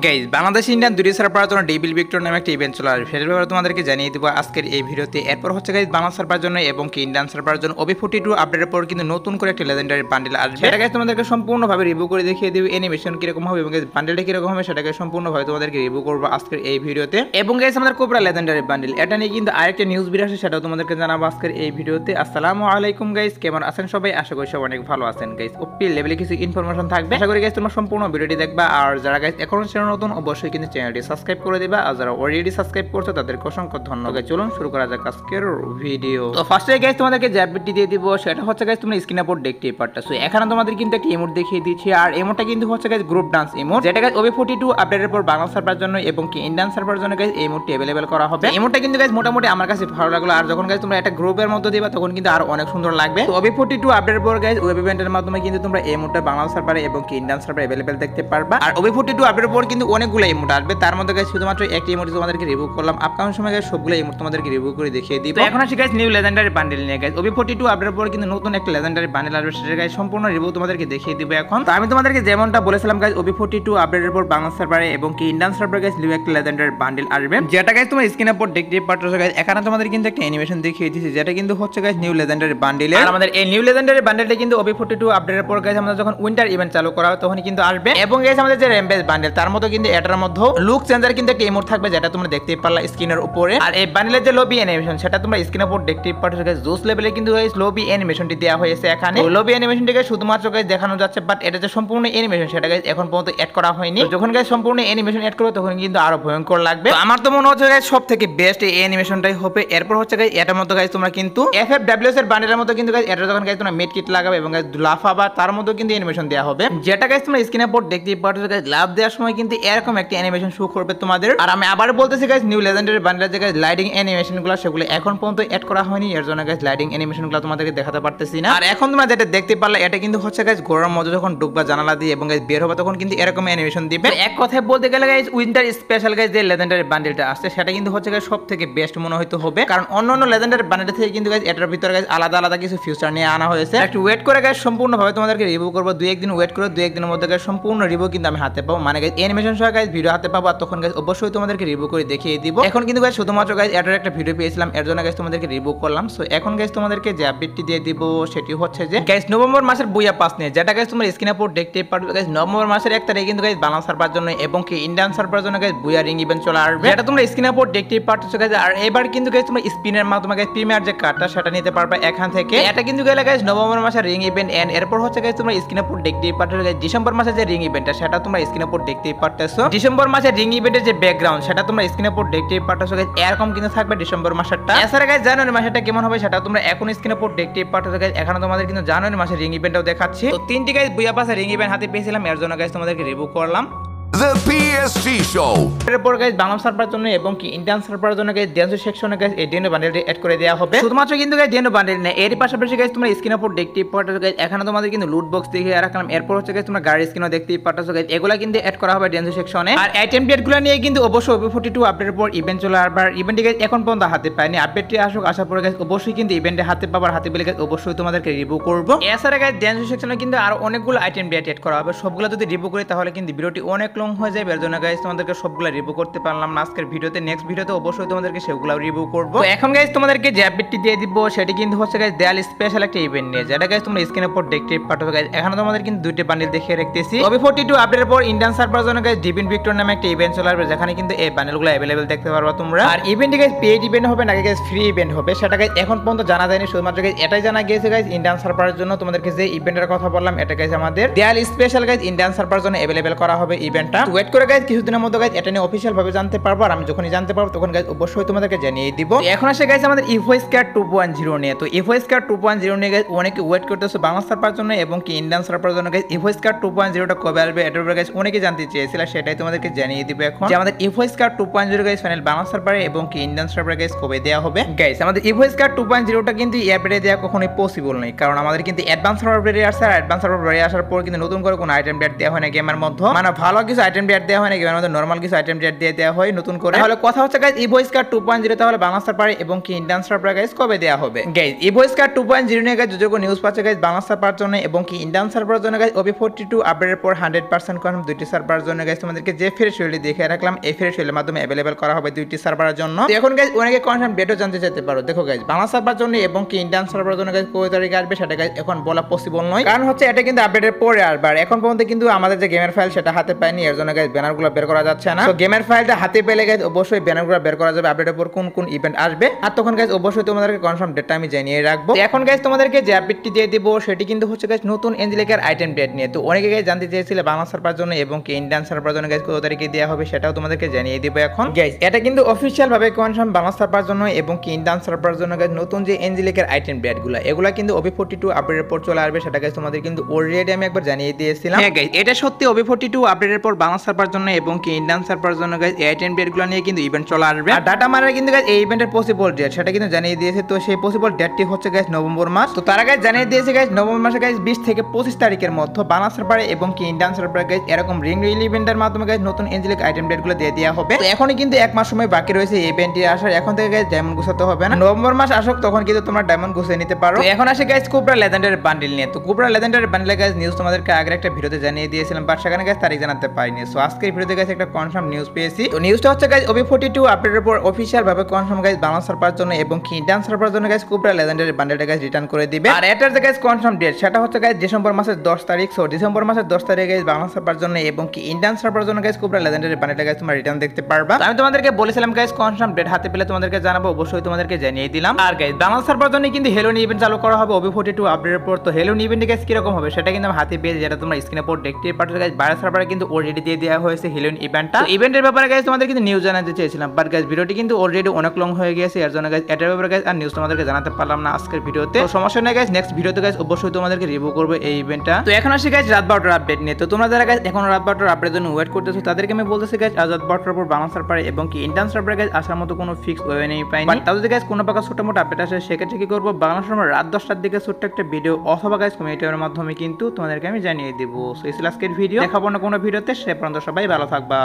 Guys Bangladesh Indian দুটি সার্ভারের জন্য ডেভিল ভিক্টর নামে একটা ইভেন্ট চলে আসবে, সেটার ব্যাপারে তোমাদেরকে জানিয়ে দেবো আজকের এই ভিডিওতে। এরপর হচ্ছে গাইজ বাংলা সার্ভারের জন্য এবং কি ইন্ডিয়ান সার্ভারের জন্য OB42 আপডেটের পর কিন্তু নতুন করে একটা লেজেন্ডারি বান্ডেল আসবে। সেটা গাইজ তোমাদেরকে সম্পূর্ণভাবে রিভিউ করে দেখিয়ে দেবো অ্যানিমেশন কিরকম হবে এবং গাইজ বান্ডেলটা কিরকম হবে সেটাকে সম্পূর্ণভাবে তোমাদেরকে রিভিউ করবো আজকের এই ভিডিওতে। এবং গাইজ আমাদের কোবরা লেজেন্ডারি বান্ডেল এটা নিয়ে কিন্তু আরেকটা নিউজ বের আসে, সেটাও তোমাদেরকে জানাবো আজকের এই ভিডিওতে। আসসালামু আলাইকুম গাইজ, কেমন আছেন সবাই? আশা করি সবাই অনেক ভালো আছেন গাইজ। ওপি লেভেলে কিছু ইনফরমেশন থাকবে, আশা করি গাইজ তোমরা সম্পূর্ণ ভিডিওটি দেখবা। আর যারা গাইজ এখনো চ্যানেল নতুন অবশ্যই কিন্তু চ্যানেলটি সাবস্ক্রাইব করে দিবা, আর যারা অলরেডি সাবস্ক্রাইব করছো তাদেরকে অসংখ্য ধন্যবাদ। চলুন শুরু করা যাক আজকের ভিডিও। তো ফার্স্টে গাইজ তোমাদেরকে যে আপডেটটি দিয়ে দিব সেটা হচ্ছে গাইজ তোমরা স্ক্রিনে উপর দেখতেই পারতেছো। এখানে তোমাদের কিন্তু একটা ইমোট দেখিয়ে দিচ্ছি, আর ইমোটটা কিন্তু হচ্ছে গাইজ গ্রুপ ডান্স ইমোট, যেটা গাইজ OB42 আপডেটের পর বাংলা সার্ভারের জন্য এবং কি ইন্ডিয়ান সার্ভারের জন্য গাইজ এই ইমোটটি अवेलेबल করা হবে। ইমোটটা কিন্তু গাইজ মোটামুটি আমার কাছে ভালো লাগলো, আর যখন গাইজ তোমরা একটা গ্রুপের মধ্যে দিবা তখন কিন্তু আরো অনেক সুন্দর লাগবে। তো OB42 আপডেটের পর গাইজ ওয়েব ইভেন্টের মাধ্যমে কিন্তু তোমরা এই ইমোটটা বাংলা সার্ভারে এবং কি ইন্ডিয়ান সার্ভারে अवेलेबल দেখতে পারবা। আর OB42 আপডেটের পর কিন্তু অনেকগুলো ইমোট আসবে, তার মধ্যে গাইজ শুধুমাত্র একটি ইমোট তোমাদেরকে রিভিউ করলাম। আপকামিং সময় গাইজ সবগুলো ইমোট তোমাদেরকে রিভিউ করে দেখিয়ে দিব। তো এখন আসি গাইজ নিউ লেজেন্ডারি বান্ডেল নিয়ে। গাইজ OB42 আপডেটের পর কিন্তু নতুন একটা লেজেন্ডারি বান্ডেল আসবে, সেটা গাইজ সম্পূর্ণ রিভিউ তোমাদেরকে দেখিয়ে দিব এখন। তো আমি তোমাদেরকে যেমনটা বলেছিলাম গাইজ OB42 আপডেটের পর বাংলা সার্ভারে এবং কি ইন্ডিয়ান সার্ভারে গাইজ নিউ একটা লেজেন্ডারি বান্ডেল আসবে, যেটা গাইজ তোমরা স্ক্রিনের উপর দেখতে পারতেছো। গাইজ এখানে তোমাদের কিন্তু একটা অ্যানিমেশন দেখিয়ে দিয়েছি, যেটা কিন্তু হচ্ছে গাইজ নিউ লেজেন্ডারি বান্ডেল। আর আমাদের এই নিউ লেজেন্ডারি বান্ডেলটা কিন্তু OB42 আপডেটের পর গাইজ আমাদের যখন উইন্টার ইভেন্ট চালু করা হবে তখন কিন্তু আসবে। এবং গাইজ আমাদের যে র্যাম্পেজ বান্ডেল তার মতো কিন্তু এটার মধ্যে লুক চেঞ্জার কিন্তু একটা ইমোট থাকবে, যেটা তোমরা দেখতেই পারলা স্ক্রিনের উপরে। আর এই বান্ডেলের যে লবি অ্যানিমেশন সেটা তোমরা স্ক্রিনের উপর দেখতেই পারছো। গাইজ জোস লেভেলে কিন্তু গাইজ লবি অ্যানিমেশনটি দেওয়া হয়েছে এখানে। লবি অ্যানিমেশনটিকে শুধুমাত্র গাইজ দেখানো যাচ্ছে, বাট এটা যে সম্পূর্ণ অ্যানিমেশন সেটা গাইজ এখন পর্যন্ত অ্যাড করা হয়নি। যখন গাইজ সম্পূর্ণ অ্যানিমেশন অ্যাড করবে তখন কিন্তু আরো ভয়ঙ্কর লাগবে। আমার তো মনে হচ্ছে গাইজ সবথেকে বেস্ট এই অ্যানিমেশনটাই হবে। এরপর হচ্ছে গাইজ এটার মতো গাইজ তোমরা কিন্তু FFWS এর বান্ডেলের মতো কিন্তু গাইজ এটা যখন গাইজ তোমরা মেড কিট লাগাবে এবং গাইজ লাফাবা তার মতো কিন্তু অ্যানিমেশন দেওয়া হবে, যেটা গাইজ তোমরা স্ক্রিনের উপর দেখতেই পারছো। গাইজ লাভ দেওয়ার সময় কিন্তু এরকম একটা অ্যানিমেশন শো করবে তোমাদের। আর আমি আবার বলতেছি গাইজ নিউ লেজেন্ডারি বান্ডেলের যে গাইজ লাইটিং অ্যানিমেশনগুলো সেগুলো এখন পর্যন্ত অ্যাড করা হয়নি, এর জন্য গাইজ লাইটিং অ্যানিমেশনগুলো তোমাদেরকে দেখাতে পারতেছি না। আর এখন তোমরা যেটা দেখতে পারলে এটা কিন্তু হচ্ছে গাইজ ঘোড়ার মধ্যে যখন ঢুকবা জানালা দিয়ে এবং গাইজ বের হবে তখন কিন্তু এরকম অ্যানিমেশন দিবে। এক কথায় বলতে গেলে গাইজ উইন্টার স্পেশাল গাইজ যে লেজেন্ডারি বান্ডেলটা আসছে সেটা কিন্তু হচ্ছে গাইজ সবথেকে বেস্ট মনে হয়তো হবে, কারণ অন্যান্য লেজেন্ডারি বান্ডেল থেকে কিন্তু গাইজ এটার ভিতরে গাইজ আলাদা আলাদা কিছু ফিউচার নিয়ে আনা হয়েছে। একটু ওয়েট করে গাইজ সম্পূর্ণভাবে তোমাদেরকে রিভিউ করবো। দুই একদিন ওয়েট করে দুই একদিনের মধ্যে গাইজ সম্পূর্ণ রিভিউ কিন্তু আমি হাতে পাবো, মানে গাইজ অ্যানিমেশন সহ গাইজ ভিডিও হাতে পাবো। আর তখন গাইজ অবশ্যই তোমাদেরকে রিভিউ করে দেখিয়ে দিব। এখন কিন্তু গাইজ শুধুমাত্র গাইজ এটার একটা ভিডিও পেয়েছিলাম, এর জন্য গাইজ তোমাদেরকে রিভিউ করলাম। সো এখন গাইজ তোমাদেরকে যে আপডেটটি দিয়ে দিব সেটি হচ্ছে যে গাইজ নভেম্বর মাসের বুয়া পাস নিয়ে, যেটা গাইজ তোমরা স্ক্রিনের উপর দেখতে পারবে। গাইজ নভেম্বর মাসের 1 তারিখে কিন্তু গাইজ বাংলা সার্ভারের জন্য এবং কি ইন্ডিয়ান সার্ভারের জন্য গাইজ বুয়া রিং ইভেন্ট চলে আসবে, এটা তোমরা স্ক্রিনের উপর দেখতেই পারছো গাইজ। আর এবার কিন্তু গাইজ তোমরা স্পিনের মাধ্যমে গাইজ প্রিমিয়ার যে কার্ডটা সেটা নিতে পারবে এখান থেকে। এটা কিন্তু গেলে গাইজ নভেম্বর মাসের রিং ইভেন্ট এন্ড এরপর হচ্ছে গাইজ তোমরা স্ক্রিনের উপর দেখতেই পারছো গাইজ ডিসেম্বর মাসের যে রিং ইভেন্টটা সেটা তোমরা স্ক্রিনের উপর দেখতেই পারতেছো। ডিসেম্বর মাসের রিং ইভেন্টের যে ব্যাকগ্রাউন্ড সেটা তোমরা স্ক্রিনের উপর দেখতেই পারতেছো গাইজ, এরকম কিন্তু থাকবে ডিসেম্বর মাসেরটা। এছাড়া গাইজ জানুয়ারি মাসেরটা কেমন হবে সেটা তোমরা এখন স্ক্রিনের উপর দেখতেই পারতেছো গাইজ। এখানে তোমাদের কিন্তু জানুয়ারি মাসের রিং ইভেন্টটাও দেখাচ্ছি। তো 3টি গাইজ বুয়া পাসের রিং ইভেন্ট হাতে পেয়েছিলাম, এর জন্য গাইজ তোমাদেরকে রিভিউ করলাম। The PSG Show এরপর গাইজ বাংলা সার্ভারের জন্য এবং কি ইন্ডিয়ান সার্ভারের জন্য গাইজ ডেন্সো সেকশনে গাইজ এই ডেনো বান্ডেলটি অ্যাড করে দেওয়া হবে। শুধুমাত্র কিন্তু গাইজ ডেনো বান্ডেল না, এর পাশাপাশি গাইজ তোমরা স্ক্রিনের উপর দেখতেই পারতেছো গাইজ এখানে তোমাদের কিন্তু লুট বক্স দেখিয়ে রাখলাম। এরপর হচ্ছে গাইজ তোমরা গাড়ির স্ক্রিনও দেখতেই পারতেছো গাইজ, এগুলা কিন্তু অ্যাড করা হবে ডেন্সো সেকশনে। আর আইটেম ডেটগুলো নিয়ে কিন্তু অবশ্যই OB42 আপডেটের পর ইভেন্ট চলে আসবে। আর ইভেন্টটি গাইজ এখন পর্যন্ত হাতে পায়নি, আপডেটটি আসুক, আসার পরে গাইজ অবশ্যই কিন্তু ইভেন্টে হাতে পাবার, হাতে পেলে গাইজ অবশ্যই তোমাদেরকে রিভিউ করবো। এছাড়া গাইজ ডেন্সো সেকশনে কিন্তু আরো অনেকগুলো আইটেম ডেট অ্যাড করা হবে, সবগুলো যদি রিভিউ করি তাহলে কিন্তু ভিডিওটি অনেক লং হয়ে যাবে, এর জন্য গাইজ তোমাদেরকে সবগুলা রিভিউ করতে পারলাম না আজকের ভিডিওতে। নেক্সট ভিডিওতে অবশ্যই তোমাদেরকে সেগুলো রিভিউ করব। তো এখন গাইজ তোমাদেরকে যে আপডেটটি দিয়ে দিব সেটি কিন্তু হচ্ছে গাইজ দেয়াল স্পেশাল একটা ইভেন্ট নিয়ে, যেটা গাইজ তোমরা স্ক্রিনের উপর দেখতে পারছো গাইজ। এখানে তোমাদের কিন্তু দুইটা বান্ডেল দেখিয়ে রাখতেছি। OB42 আপডেটের পর ইন্ডিয়ান সার্ভারের জন্য গাইজ ডিভিন ভিক্টর নামে একটা ইভেন্ট চলে আসবে, যেখানে কিন্তু এই বান্ডেলগুলো अवेलेबल দেখতে পারবা তোমরা। আর ইভেন্টটি গাইজ পেইড ইভেন্ট হবে নাকি গাইজ ফ্রি ইভেন্ট হবে সেটা গাইজ এখন পর্যন্ত জানা যায়নি। শুধুমাত্র গাইজ এটাই জানা গিয়েছে গাইজ ইন্ডিয়ান সার্ভারের জন্য তোমাদেরকে যে ইভেন্টের কথা বললাম এটা গাইজ আমাদের দেয়াল স্পেশাল গাইজ ইন্ডিয়ান সার্ভারের জন্য अवेलेबल করা হবে ইভেন্টটা। ওয়েট করে গাইজ কিছুদিনের মধ্যে গাইজ এটা নিয়ে অফিশিয়াল ভাবে জানতে পারবো, আর আমি যখনই জানতে পারবো তখন গাইজ অবশ্যই তোমাদেরকে জানিয়ে দিব। এখন আসে গাইজ আমাদের ইভোস্কার 2.0 নিয়ে। তো ইভোস্কার 2.0 নিয়ে গাইজ অনেকে ওয়েট করতেছে বাংলা সার্ভারের জন্য এবং কি ইন্ডিয়ান সার্ভারের জন্য। গাইজ ইভোস্কার 2.0টা কবে আসবে এটার উপরে গাইজ অনেকে জানতে চেয়েছিল, সেটাই তোমাদেরকে জানিয়ে দিব এখন, যে আমাদের ইভোস্কার 2.0 গাইজ ফাইনাল বাংলা সার্ভারে এবং কি ইন্ডিয়ান সার্ভারে গাইজ কবে দেওয়া হবে। গাইজ আমাদের ইভোস্কার 2.0টা কিন্তু অ্যাপডেটে দেওয়া কখনোই পসিবল নয়, কারণ আমাদের কিন্তু অ্যাডভান্স সার্ভার বেরিয়ে আসছে। আর অ্যাডভান্স সার্ভার বেরিয়ে আসার পর কিন্তু নতুন করে কোনো আইটেম ডেট দেওয়া হয় না গেমের মধ্যে, মানে ভালো কিছু আইটেম রেট দেওয়া হয় না, গেমের মধ্যে নরমাল কিছু আইটেম রেট দিয়ে দেওয়া হয় নতুন করে। তাহলে কথা হচ্ছে গাইস ইভো স্কার 2.0 তাহলে বাংলা সার্ভারে এবং কি ইন্ডিয়ান সার্ভারে গাইস কবে দেওয়া হবে। গাইস ইভো স্কার 2.0 নিয়ে গাইস যদিও নিউজ পাচ্ছে গাইস বাংলা সার্ভারের জন্য এবং কি ইন্ডিয়ান সার্ভারের জন্য গাইস OB42 আপডেটের পর 100% কনফার্ম দুইটি সার্ভারের জন্য গাইস তোমাদেরকে যে ফ্রেশ শিডিউল দেখিয়ে রাখলাম এই ফ্রেশ শিডিউলের মাধ্যমে अवेलेबल করা হবে দুইটি সার্ভারের জন্য। তো এখন গাইস অনেকে কনফার্ম ডেটও জানতে চাইতে পারো। দেখো গাইস বাংলা সার্ভারের জন্য এবং কি ইন্ডিয়ান সার্ভারের জন্য গাইস কয় তারিখে আসবে সেটা গাইস এখন বলা পসিবল নয়, কারণ হচ্ছে এটা কিন্তু আপডেটের পরে আসবে। আর এখন পর্যন্ত কিন্তু আমাদের যে গেমের ফাইল সেটা হাতে পাইনি, এর জন্য গাইস ব্যানারগুলো বের করা যাচ্ছে না। তো গেমের ফাইলটা হাতে পেলে গাইস অবশ্যই ব্যানারগুলো বের করা যাবে আপডেটের পর কোন কোন ইভেন্ট আসবে। আর তখন গাইস অবশ্যই তোমাদেরকে কনফার্ম ডেটটা আমি জানিয়ে রাখবো। এখন গাইস তোমাদেরকে যে আপডেটটি দিয়ে দিব সেটি কিন্তু হচ্ছে গাইস নতুন এঞ্জেলিকার আইটেম ডেট নিয়ে। তো অনেকে গাইস জানতে চেয়েছিলে বাংলা সার্ভারের জন্য এবং কি ইন্ডিয়ান সার্ভারের জন্য গাইস কত তারিখে দেওয়া হবে সেটাও তোমাদেরকে জানিয়ে দিব এখন। গাইস এটা কিন্তু অফিশিয়াল ভাবে কনফার্ম বাংলা সার্ভারের জন্য এবং কি ইন্ডিয়ান সার্ভারের জন্য গাইস নতুন যে এঞ্জেলিকার আইটেম ডেটগুলো এগুলা কিন্তু OB42 আপডেটের পর চলে আসবে, সেটা গাইস তোমাদের কিন্তু অলরেডি আমি একবার জানিয়ে দিয়েছিলাম। হ্যাঁ গাইস এটা সত্যি OB42 আপডেটের পর বাংলা সার্ভারের জন্য এবং কি ইন্ডিয়ান সার্ভারের জন্য গাইস এই আইটেম ডেটগুলো নিয়ে কিন্তু ইভেন্ট চলে আসবে। আর ডাটা মারার কিন্তু গাইস এই ইভেন্টের পসিবল ডেট সেটা কিন্তু জানিয়ে দিয়েছে। তো সেই পসিবল ডেটটি হচ্ছে গাইস নভেম্বর মাস। তো তারা গাইস জানিয়ে দিয়েছে গাইস নভেম্বর মাসে গাইস 20 থেকে 25 তারিখের মধ্যে বাংলা সার্ভারে এবং কি ইন্ডিয়ান সার্ভারে গাইস এরকম রিং রিল ইভেন্টের মাধ্যমে গাইস নতুন এঞ্জেলিক আইটেম ডেটগুলো দিয়ে দেওয়া হবে। তো এখনই কিন্তু এক মাস সময় বাকি রয়েছে এই ইভেন্টটি আসার। এখন থেকে গাইস ডায়মন্ড গুছাতে হবে না, নভেম্বর মাস আসুক তখন কিন্তু তোমরা ডায়মন্ড গুছিয়ে নিতে পারো। তো এখন আসে গাইস কোবরা লেজেন্ডারি বান্ডিল নিয়ে। তো কোবরা লেজেন্ডারি বান্ডিলে গাইস নিউজ তোমাদেরকে আগের একটা ভিডিওতে জানিয়ে দিয়েছিলাম, বাট সেখানে গাইস তারিখ জানাতে পারিনি। সো আজকের ভিডিওতে গাইস একটা কনফার্ম নিউজ পেয়েছি। তো নিউজটা হচ্ছে গাইস OB42 আপডেটের পর অফিশিয়াল ভাবে কনফার্ম গাইস বাংলা সার্ভারের জন্য এবং কি ইন্ডিয়ান সার্ভারের জন্য গাইস কোবরা লেজেন্ডারি বান্ডিলটা গাইস রিটার্ন করে দিবে। আর এটার যে গাইস কনফার্ম ডেট সেটা হচ্ছে গাইস ডিসেম্বর মাসের 10 তারিখ। সো ডিসেম্বর মাসের 10 তারিখে গাইস বাংলা সার্ভারের জন্য এবং কি ইন্ডিয়ান সার্ভারের জন্য গাইস কোবরা লেজেন্ডারি বান্ডিলটা গাইস তোমরা রিটার্ন দেখতে পারবা। আমি তোমাদেরকে বলেছিলাম গাইস কনফার্ম ডেট হাতে পেলে তোমাদেরকে জানাবো, অবশ্যই তোমাদেরকে জানিয়ে দিলাম। আর গাইস বাংলা সার্ভারের জন্য কিন্তু হেলোন ইভেন্ট চালু করা হবে OB42 আপডেটের পর। তো হেলোন ইভেন্ট গাইস কি রকম হবে সেটা কিন্তু আমি হাতে পেয়ে যেটা তোমরা স্ক্রিনে পর দেখতে পাচ্ছ গাইস বাইরে সার্ভারে কিন্তু অলরেডি দিয়ে দেওয়া হয়েছে হেলোন ইভেন্টটা। তো ইভেন্টের ব্যাপারে গাইস তোমাদের কিন্তু নিউজ জানাতে চেয়েছিলাম, বাট গাইস ভিডিওটি কিন্তু অলরেডি অনেক লং হয়ে গেছে, এর জন্য গাইস এটার ব্যাপারে গাইস আর নিউজ তোমাদেরকে জানাতে পারলাম না আজকের ভিডিওতে। তো সমস্যা নেই গাইস, নেক্সট ভিডিওতে গাইস অবশ্যই তোমাদেরকে রিভিউ করব এই ইভেন্টটা। তো এখন আসি গাইস রাত 12টার আপডেট নিয়ে। তো তোমরা যারা গাইস এখন রাত 12টার আপডেটের জন্য ওয়েট করতেছো তাদেরকে আমি বলতেছি গাইস আজ রাত 12টার পর বাংলা সার্ভারে এবং কি ইন্ডিয়ান সার্ভারে গাইস আসার মতো কোনো ফিক্স ওয়ে নেই পাইনি। বাট তাও যদি গাইস কোনো প্রকার ছোট মোটো আপডেট আসে সেক্ষেত্রে কি করব, বাংলা সার্ভার রাত 10টার দিকে ছোট্ট একটা ভিডিও অথবা গাইস কমেন্টের মাধ্যমে কিন্তু তোমাদেরকে আমি জানিয়ে দিব। সো এই ছিল আজকের ভিডিও, দেখাবো না কোনো ভিডিওতে। সে পর্যন্ত সবাই ভালো থাকবা।